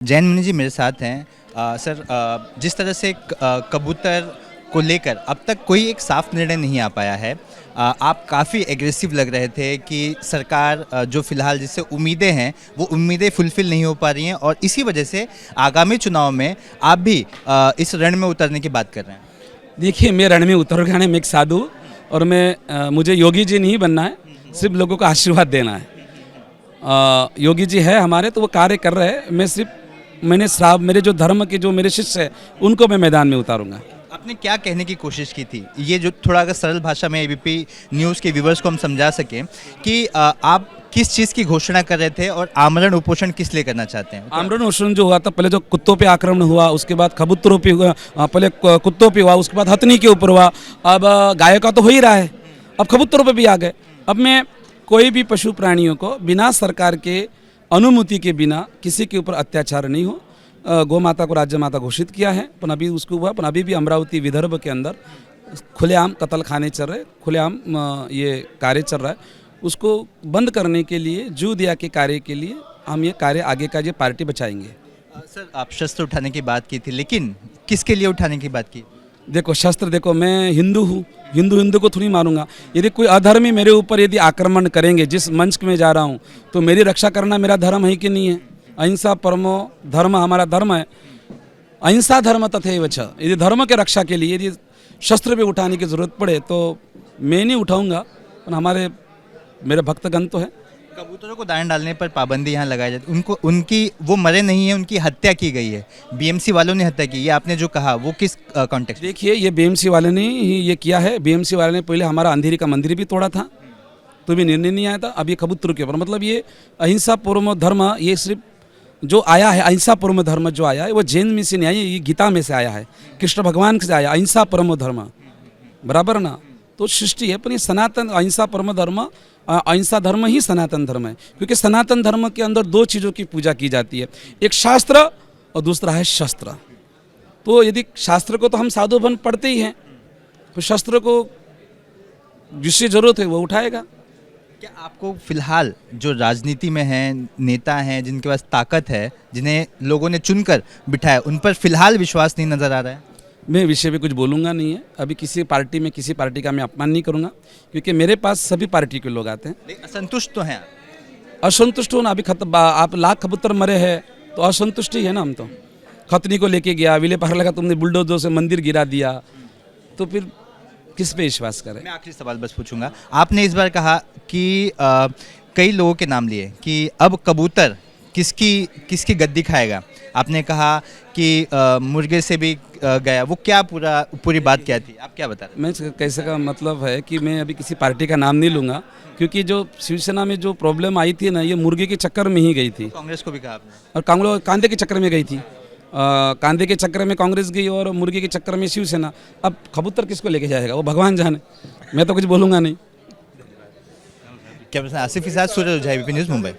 जैन मुनि जी मेरे साथ हैं। सर, जिस तरह से कबूतर को लेकर अब तक कोई एक साफ निर्णय नहीं आ पाया है। आप काफ़ी एग्रेसिव लग रहे थे कि सरकार जो फ़िलहाल जिससे उम्मीदें हैं वो उम्मीदें फुलफ़िल नहीं हो पा रही हैं और इसी वजह से आगामी चुनाव में आप भी इस रण में उतरने की बात कर रहे हैं। देखिए, मैं रण में उतर गया मैं एक साधु और मुझे योगी जी नहीं बनना है, सिर्फ लोगों को आशीर्वाद देना है। योगी जी है हमारे, तो वो कार्य कर रहे हैं। मेरे जो धर्म के जो मेरे शिष्य हैं उनको मैं मैदान में उतारूंगा। आपने क्या कहने की कोशिश की थी, ये जो थोड़ा अगर सरल भाषा में एबीपी न्यूज़ के व्यूवर्स को हम समझा सकें कि आप किस चीज़ की घोषणा कर रहे थे और आमरण उपोषण किस लिए करना चाहते हैं? आमरण उपोषण जो हुआ था, पहले जो कुत्तों पे आक्रमण हुआ, उसके बाद कबूतरों पे हुआ, पहले कुत्तों पे हुआ, उसके बाद हथनी के ऊपर हुआ, अब गाय का तो हो ही रहा है, अब कबूतरों पे भी आ गए। अब मैं कोई भी पशु प्राणियों को बिना सरकार के अनुमति के बिना किसी के ऊपर अत्याचार नहीं हो। गौ माता को राज्य माता घोषित किया है, पर अभी उसको हुआ, पर अभी भी अमरावती विदर्भ के अंदर खुलेआम कत्ल खाने चल रहे, खुलेआम ये कार्य चल रहा है। उसको बंद करने के लिए, जू दिया के कार्य के लिए हम ये कार्य आगे का ये पार्टी बचाएंगे। सर, आप शस्त्र उठाने की बात की थी, लेकिन किसके लिए उठाने की बात की? देखो, शस्त्र देखो, मैं हिंदू हूँ, हिंदू को थोड़ी मारूंगा। यदि कोई अधर्मी मेरे ऊपर यदि आक्रमण करेंगे, जिस मंच में जा रहा हूँ, तो मेरी रक्षा करना मेरा धर्म है कि नहीं है? अहिंसा परमो धर्म हमारा धर्म है। अहिंसा धर्म तथैव च। यदि धर्म के रक्षा के लिए यदि शस्त्र भी उठाने की जरूरत पड़े तो मैं नहीं उठाऊंगा, पर मेरे भक्तगण तो है। कबूतरों को दान डालने पर पाबंदी यहाँ लगाई जाती है, उनकी वो मरे नहीं है, उनकी हत्या की गई है, बीएमसी वालों ने हत्या की। ये आपने जो कहा वो किस कॉन्टेक्स्ट? देखिए, ये बीएमसी वाले ने ही ये किया है। बीएमसी वाले ने पहले हमारा अंधेरी का मंदिर भी तोड़ा था, तो भी निर्णय नहीं आया था। अब ये कबूतरों के ऊपर, मतलब ये अहिंसा परमो धर्म, ये सिर्फ जो आया है, अहिंसा परमो धर्म जो आया है वो जैन में से नहीं आया, ये गीता में से आया है, कृष्ण भगवान से आया, अहिंसा परमो धर्म, बराबर ना? तो सृष्टि है, पर ये सनातन अहिंसा परमो धर्म, अहिंसा धर्म ही सनातन धर्म है। क्योंकि सनातन धर्म के अंदर दो चीज़ों की पूजा की जाती है, एक शास्त्र और दूसरा है शस्त्र। तो यदि शास्त्र को तो हम साधु बन पढ़ते ही हैं, तो शस्त्र को जिससे जरूरत है वो उठाएगा। क्या आपको फिलहाल जो राजनीति में हैं, नेता हैं जिनके पास ताकत है, जिन्हें लोगों ने चुनकर बिठाया, उन पर फिलहाल विश्वास नहीं नज़र आ रहा है? मैं विषय पे कुछ बोलूँगा नहीं है अभी। किसी पार्टी का मैं अपमान नहीं करूँगा, क्योंकि मेरे पास सभी पार्टी के लोग आते हैं। असंतुष्ट तो हैं? असंतुष्ट हो ना, अभी आप लाख कबूतर मरे हैं तो असंतुष्ट ही है ना। हम तो खतनी को लेके गया, विले पहाड़ लगा, तुमने बुलडोजर से मंदिर गिरा दिया, तो फिर किस पे विश्वास करें? मैं आखिरी सवाल बस पूछूंगा। आपने इस बार कहा कि कई लोगों के नाम लिए कि अब कबूतर किसकी गद्दी खाएगा। आपने कहा कि मुर्गे से भी गया, वो क्या पूरी बात क्या थी, आप क्या बता रहे? मैं कैसे का मतलब है कि मैं अभी किसी पार्टी का नाम नहीं लूँगा, क्योंकि जो शिवसेना में जो प्रॉब्लम आई थी ना, ये मुर्गे के चक्कर में ही गई थी। कांग्रेस को भी कहा आपने? और कांदे के चक्कर में गई थी। कांदे के चक्कर में कांग्रेस गई और मुर्गे के चक्कर में शिवसेना। अब कबूतर किसको लेके जाएगा वो भगवान जाने, मैं तो कुछ बोलूँगा नहीं। क्या आसिफ इसाद, सूरज ओझा, एबीपी न्यूज़, मुंबई।